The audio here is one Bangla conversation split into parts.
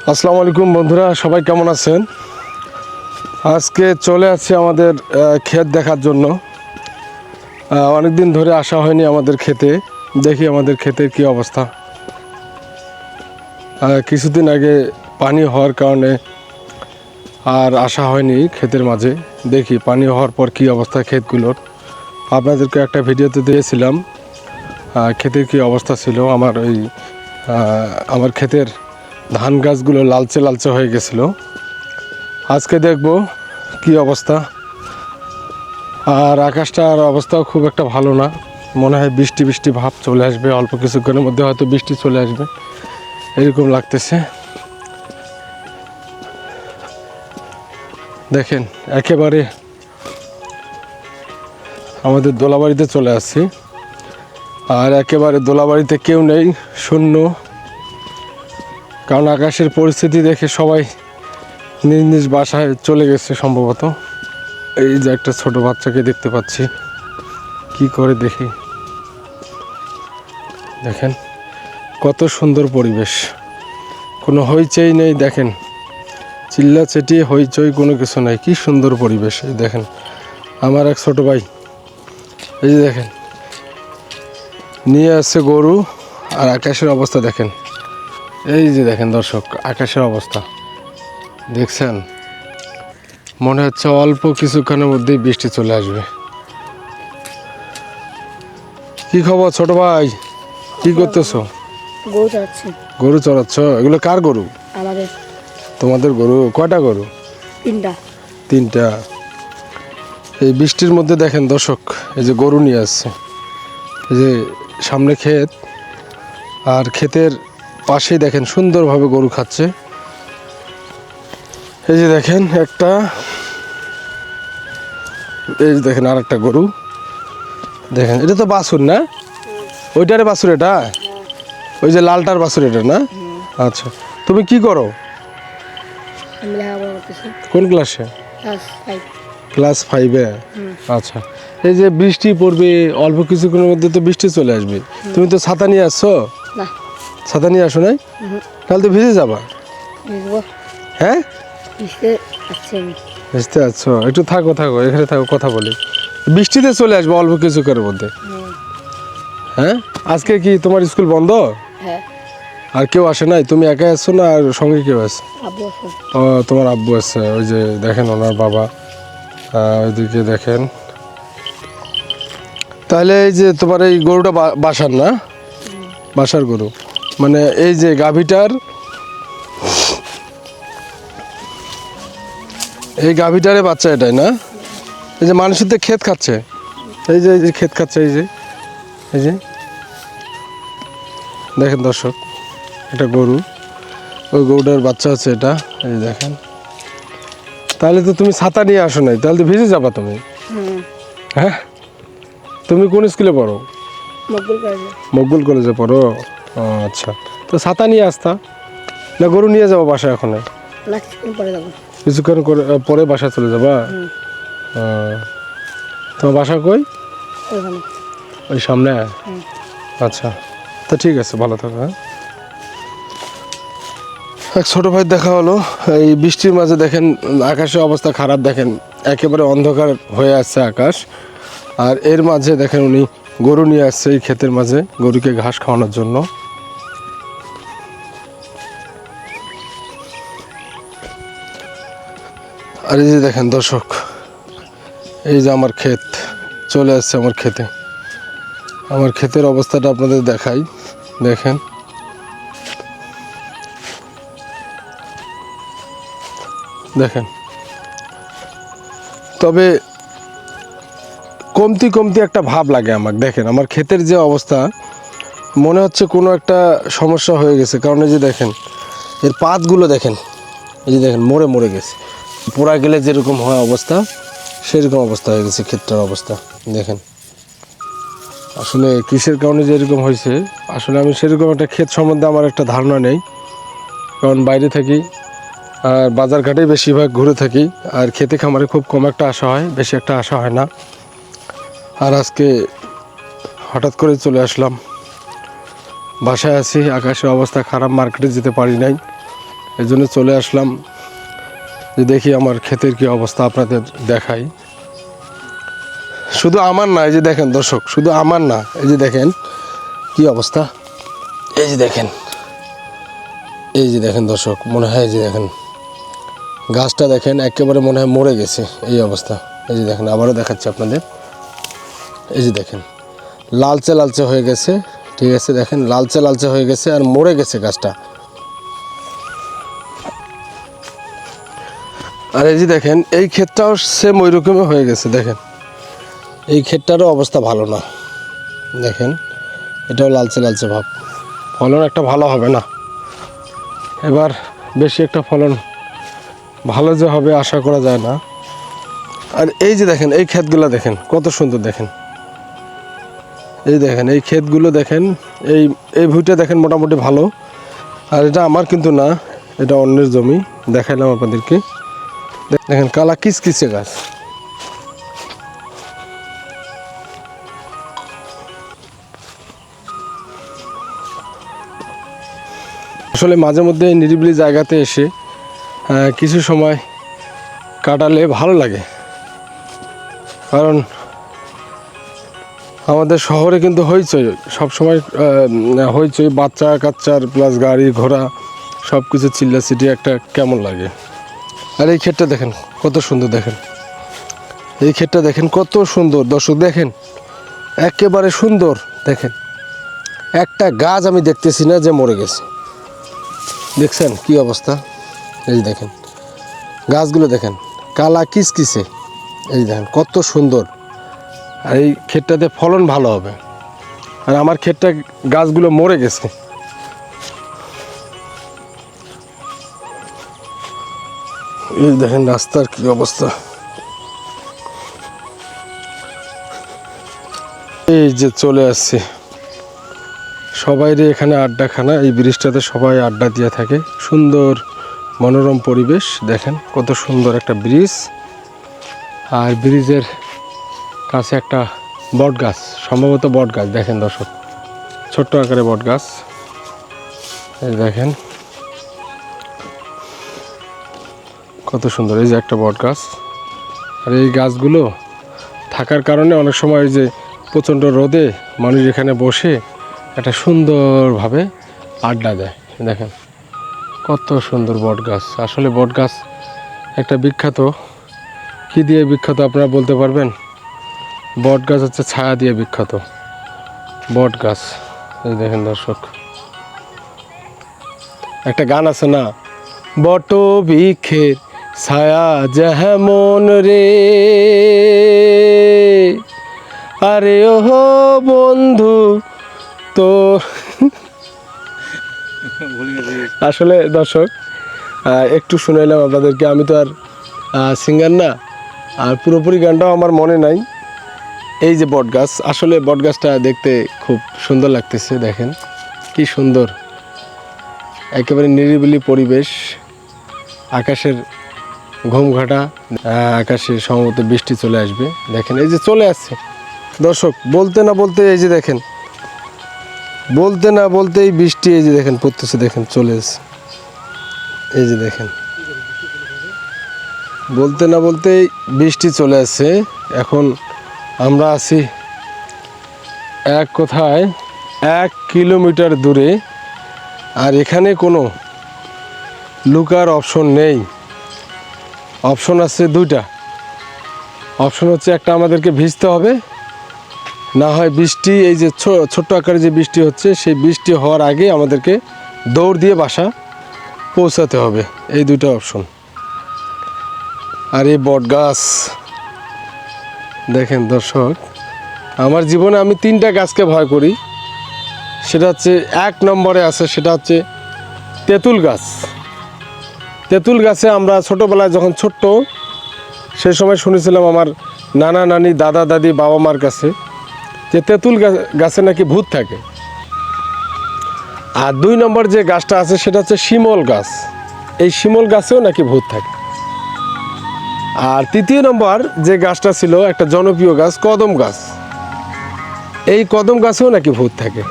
আসসালামু আলাইকুম বন্ধুরা, সবাই কেমন আছেন? আজকে চলে আসছি আমাদের ক্ষেত দেখার জন্য। অনেক দিন ধরে আসা হয়নি আমাদের ক্ষেতে। দেখি আমাদের ক্ষেতের কি অবস্থা। কিছুদিন আগে পানি হওয়ার কারণে আর আসা হয়নি ক্ষেতের মাঝে। দেখি পানি হওয়ার পর কি অবস্থা ক্ষেতগুলোর। আপনাদেরকে একটা ভিডিওতে দিয়েছিলাম ক্ষেতের কি অবস্থা ছিল। আমার ক্ষেতের ধান গাছগুলো লালচে লালচে হয়ে গেছিলো। আজকে দেখব কি অবস্থা। আর আকাশটার অবস্থাও খুব একটা ভালো না, মনে হয় বৃষ্টি বৃষ্টি ভাব চলে আসবে, অল্প কিছুক্ষণের মধ্যে হয়তো বৃষ্টি চলে আসবে এরকম লাগতেছে। দেখেন একেবারে আমাদের দোলাবাড়িতে চলে আসছি, আর একেবারে দোলাবাড়িতে কেউ নেই, শূন্য। কারণ আকাশের পরিস্থিতি দেখে সবাই নিজ নিজ বাসায় চলে গেছে সম্ভবত। এই যে একটা ছোট বাচ্চাকে দেখতে পাচ্ছি, কি করে দেখি। দেখেন কত সুন্দর পরিবেশ, কোনো হইচই নেই। দেখেন চিল্লা চেটিয়ে হইচই কোনো কিছু নাই, কি সুন্দর পরিবেশ। এই দেখেন আমার এক ছোট ভাই, এই যে দেখেন নিয়ে আসছে গরু। আর আকাশের অবস্থা দেখেন, এই যে দেখেন দর্শক আকাশের অবস্থা দেখছেন। মনে হচ্ছে অল্প কিছুক্ষণের মধ্যেই বৃষ্টি চলে আসবে। কি খবর ছোট ভাই, কি করতেছো? গরু চড়াচ্ছি। গরু চড়াচ্ছ? এগুলো কার গরু? আমাদের। তোমাদের গরু? কয়টা গরু? তিনটা। এই বৃষ্টির মধ্যে দেখেন দর্শক, এই যে গরু নিয়ে আসছে, এই যে সামনে ক্ষেত, আর ক্ষেতের পাশেই দেখেন সুন্দরভাবে গরু খাচ্ছে। এই যে দেখেন একটা, এই যে দেখেন আর একটা গরু। দেখেন এটা তো বাছুর না? ওইটারে বাছুর এটা? ওই যে লালটার বাছুর এটা না? আচ্ছা, তুমি কি করো? কোন ক্লাসে? ক্লাস 5-এ। আচ্ছা, এই যে বৃষ্টি পড়বে অল্প কিছুক্ষণের মধ্যে, তো বৃষ্টি চলে আসবে। তুমি তো ছাতা নিয়ে আসছো? না, ছাতা নিয়ে আসো নাই? তাহলে তো ভিজে যাবা। হ্যাঁ ভিজতে আছো, একটু থাকো থাকো এখানে থাকো, কথা বলি। বৃষ্টিতে চলে আসবে অল্প কিছুক্ষণের মধ্যে। হ্যাঁ, আজকে কি তোমার স্কুল বন্ধ? আর কেউ আসে নাই? তুমি একাই আসছো না আর সঙ্গে কেউ আছে? ও, তোমার আব্বু আছে। ওই যে দেখেন ওনার বাবা, ওইদিকে দেখেন। তাহলে এই যে তোমার এই গরুটা বাসার না? বাসার গরু মানে এই যে গাভীটার, এই গাভীটারে বাচ্চা এটাই না? এই যে মানুষের তো ক্ষেত খাচ্ছে, এই যে ক্ষেত খাচ্ছে, এই যে দেখেন দর্শক, এটা গরু, ওই গরুটার বাচ্চা হচ্ছে এটা। এই দেখেন, তাহলে তো তুমি ছাতা নিয়ে আসো নাই, তাহলে তো ভিজে যাবা তুমি। হ্যাঁ, তুমি কোন স্কুলে পড়ো? মকবুল কলেজে পড়ো? আচ্ছা, তো ছাতা নিয়ে আসতা না? গরু নিয়ে যাবো বাসায় এখন? কিছুক্ষণ পরে বাসায় চলে যাবা? তোমার বাসা কই? ওই সামনে? আচ্ছা, তা ঠিক আছে, ভালো থাকো। হ্যাঁ, এক ছোটো ভাই দেখা হলো। এই বৃষ্টির মাঝে দেখেন আকাশের অবস্থা খারাপ, দেখেন একেবারে অন্ধকার হয়ে আসছে আকাশ। আর এর মাঝে দেখেন উনি গরু নিয়ে আসছে এই ক্ষেতের মাঝে, গরুকে ঘাস খাওয়ানোর জন্য। আর এই যে দেখেন দর্শক, এই যে আমার ক্ষেত, চলে আসছে আমার ক্ষেতে। আমার ক্ষেতের অবস্থাটা আপনাদের দেখাই, দেখেন দেখেন। তবে কমতি কমতি একটা ভাব লাগে আমার। দেখেন আমার ক্ষেতের যে অবস্থা, মনে হচ্ছে কোনো একটা সমস্যা হয়ে গেছে। কারণ এই যে দেখেন এর পাতগুলো দেখেন, এই যে দেখেন মরে মরে গেছে। পোড়া গেলে যেরকম হয় অবস্থা, সেরকম অবস্থা হয়ে গেছে ক্ষেতটার অবস্থা। দেখেন আসলে কিসের কারণে যেরকম হয়েছে, আসলে আমি সেরকম একটা ক্ষেত সম্বন্ধে আমার একটা ধারণা নেই। কারণ বাইরে থাকি, আর বাজারঘাটেই বেশিরভাগ ঘুরে থাকি, আর খেতে খামারে খুব কম একটা আসা হয়, বেশি একটা আসা হয় না। আর আজকে হঠাৎ করে চলে আসলাম, বাসায় আছি, আকাশের অবস্থা খারাপ, মার্কেটে যেতে পারি নাই। এই জন্য চলে আসলাম যে দেখি আমার ক্ষেতের কি অবস্থা আপনাদের দেখাই। শুধু আমার না, এই যে দেখেন দর্শক, শুধু আমার না, এই যে দেখেন কি অবস্থা। এই যে দেখেন, এই যে দেখেন দর্শক, মনে হয় যে দেখেন গাছটা দেখেন একেবারে মনে হয় মরে গেছে এই অবস্থা। এই যে দেখেন, আবারও দেখাচ্ছি আপনাদের। এই যে দেখেন লালচে লালচে হয়ে গেছে, ঠিক আছে, দেখেন লালচে লালচে হয়ে গেছে আর মরে গেছে গাছটা। আর এই যে দেখেন এই ক্ষেতটাও সেম ওই রকমই হয়ে গেছে। দেখেন এই ক্ষেতটারও অবস্থা ভালো না, দেখেন এটাও লালচে লালচে ভাব। ফলন একটা ভালো হবে না এবার, বেশি একটা ফলন ভালো যে হবে আশা করা যায় না। আর এই যে দেখেন এই ক্ষেতগুলো দেখেন কত সুন্দর, দেখেন এই দেখেন এই ক্ষেতগুলো দেখেন, এই ভুঁইটা দেখেন মোটামুটি ভালো। আর এটা আমার কিন্তু না, এটা অন্যের জমি, দেখাইলাম আপনাদেরকে। দেখেন কালা কিচকিচে গাছ। আসলে মাঝে মধ্যে নিরিবিলি জায়গাতে এসে কিছু সময় কাটালে ভালো লাগে, কারণ আমাদের শহরে কিন্তু হইচই সবসময়, হইচই বাচ্চা কাচ্চার প্লাস গাড়ি ঘোড়া সব কিছু চিল্লাচিটি একটা কেমন লাগে। আর এই ক্ষেতটা দেখেন কত সুন্দর, দেখেন এই ক্ষেতটা দেখেন কত সুন্দর দর্শক, দেখেন একেবারে সুন্দর। দেখেন একটা গাছ আমি দেখতেছি না যে মরে গেছে, দেখছেন কি অবস্থা। এই দেখেন গাছগুলো দেখেন কালা কিচকিচে, এই দেখেন কত সুন্দর। আর এই ক্ষেতটাতে ফলন ভালো হবে, আর আমার ক্ষেতটা গাছগুলো মরে গেছে। এই দেখেন রাস্তার কি অবস্থা। এই যে চলে আসছে সবাইরে এখানে আড্ডাখানা, এই ব্রিজটাতে সবাই আড্ডা দিয়ে থাকে, সুন্দর মনোরম পরিবেশ। দেখেন কত সুন্দর একটা ব্রিজ, আর ব্রিজের কাছে একটা বট গাছ, সম্ভবত বট গাছ। দেখেন দর্শক ছোট্ট আকারে বট গাছ, এই দেখেন কত সুন্দর। এই যে একটা বট গাছ, আর এই গাছগুলো থাকার কারণে অনেক সময় যে প্রচণ্ড রোদে মানুষ এখানে বসে একটা সুন্দরভাবে আড্ডা দেয়। দেখেন কত সুন্দর বট গাছ। আসলে বট গাছ একটা বিখ্যাত, কী দিয়ে বিখ্যাত আপনারা বলতে পারবেন? বট গাছ হচ্ছে ছায়া দিয়ে বিখ্যাত, বট গাছ। এই দেখেন দর্শক, একটা গান আছে না, বট বৃক্ষের ছায়া যেমন রে, আরে ও বন্ধু তো। আসলে দর্শক একটু শুনাইলাম আপনাদেরকে, আমি তো আর সিঙ্গার না, আর পুরোপুরি গানটাও আমার মনে নাই। এই যে বট গাছ, আসলে বট গাছটা দেখতে খুব সুন্দর লাগতেছে। দেখেন কি সুন্দর, একেবারে নিরিবিলি পরিবেশ, আকাশের ঘুমঘাটা, আকাশে সম্ভবত বৃষ্টি চলে আসবে। দেখেন এই যে চলে আসছে দর্শক, বলতে না বলতে এই যে দেখেন, বলতে না বলতেই বৃষ্টি এই যে দেখেন পড়তেছে, দেখেন চলে এসছে। এই যে দেখেন বলতে না বলতেই বৃষ্টি চলে আসছে। এখন আমরা আছি এক কোথায় 1 কিলোমিটার দূরে, আর এখানে কোনো লুকার অপশন নেই। অপশন আছে দুইটা, অপশন হচ্ছে একটা আমাদেরকে ভিজতে হবে, না হয় বৃষ্টি, এই যে ছোট্ট আকারে যে বৃষ্টি হচ্ছে সেই বৃষ্টি হওয়ার আগে আমাদেরকে দৌড় দিয়ে বাসা পৌঁছাতে হবে। এই দুইটা অপশন। আর এই বট গাছ দেখেন দর্শক, আমার জীবনে আমি 3টা গাছকে ভয় করি। সেটা হচ্ছে 1 নম্বরে আছে, সেটা হচ্ছে তেঁতুল গাছ। তেঁতুল গাছে আমরা ছোটোবেলায় যখন ছোট্ট, সে সময় শুনেছিলাম আমার নানা নানি দাদা দাদি বাবা মার কাছে যে তেঁতুল গাছে নাকি ভূত থাকে। আর 2 নম্বর যে গাছটা আছে সেটা হচ্ছে শিমল গাছ, এই শিমল গাছেও নাকি ভূত থাকে। আর 3য় নম্বর যে গাছটা ছিল একটা জনপ্রিয় গাছ, কদম গাছ, এই কদম গাছেও নাকি ভূত থাকে।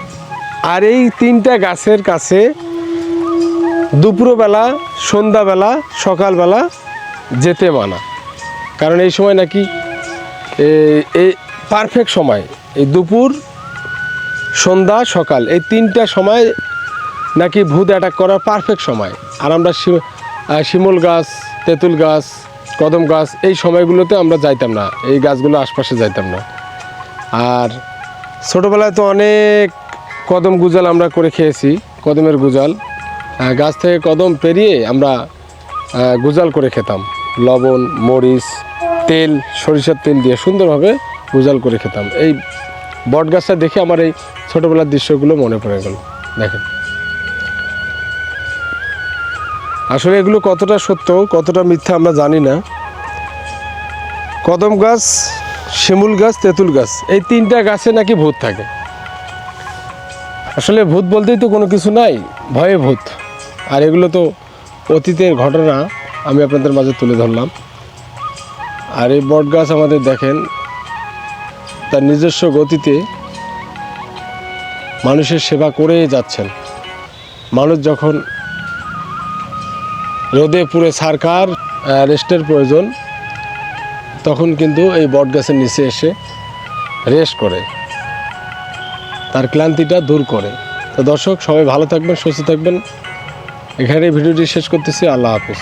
আর এই 3টা গাছের কাছে দুপুরবেলা, সন্ধ্যাবেলা, সকালবেলা যেতে মানা। কারণ এই সময় নাকি এই পারফেক্ট সময়, এই দুপুর, সন্ধ্যা, সকাল, এই 3টা সময় নাকি ভূত অ্যাটাক করার পারফেক্ট সময়। আর আমরা শিমুল গাছ, তেঁতুল গাছ, কদম গাছ এই সময়গুলোতে আমরা যাইতাম না, এই গাছগুলো আশপাশে যাইতাম না। আর ছোটোবেলায় তো অনেক কদম গুজাল আমরা করে খেয়েছি, কদমের গুজাল। গাছ থেকে কদম পেরিয়ে আমরা গুজাল করে খেতাম, লবণ, মরিচ, তেল, সরিষার তেল দিয়ে সুন্দরভাবে গুজাল করে খেতাম। এই বট গাছটা দেখে আমার এই ছোটোবেলার দৃশ্যগুলো মনে পড়ে গেল। দেখেন আসলে এগুলো কতটা সত্য কতটা মিথ্যা আমরা জানি না। কদম গাছ, শিমুল গাছ, তেঁতুল গাছ এই 3টা গাছে নাকি ভূত থাকে। আসলে ভূত বলতেই তো কোনো কিছু নাই, ভয়ে ভূত। আর এগুলো তো অতীতের ঘটনা আমি আপনাদের মাঝে তুলে ধরলাম। আর এই বট গাছ আমাদের দেখেন তার নিজস্ব গতিতে মানুষের সেবা করে যাচ্ছেন। মানুষ যখন রোদে পুড়ে ছারখার রেস্টের প্রয়োজন, তখন কিন্তু এই বট গাছের নিচে এসে রেস্ট করে, তার ক্লান্তিটা দূর করে। তো দর্শক সবাই ভালো থাকবেন, সুস্থ থাকবেন। এখানে ভিডিওটি শেষ করতেছি। আল্লাহ হাফেজ।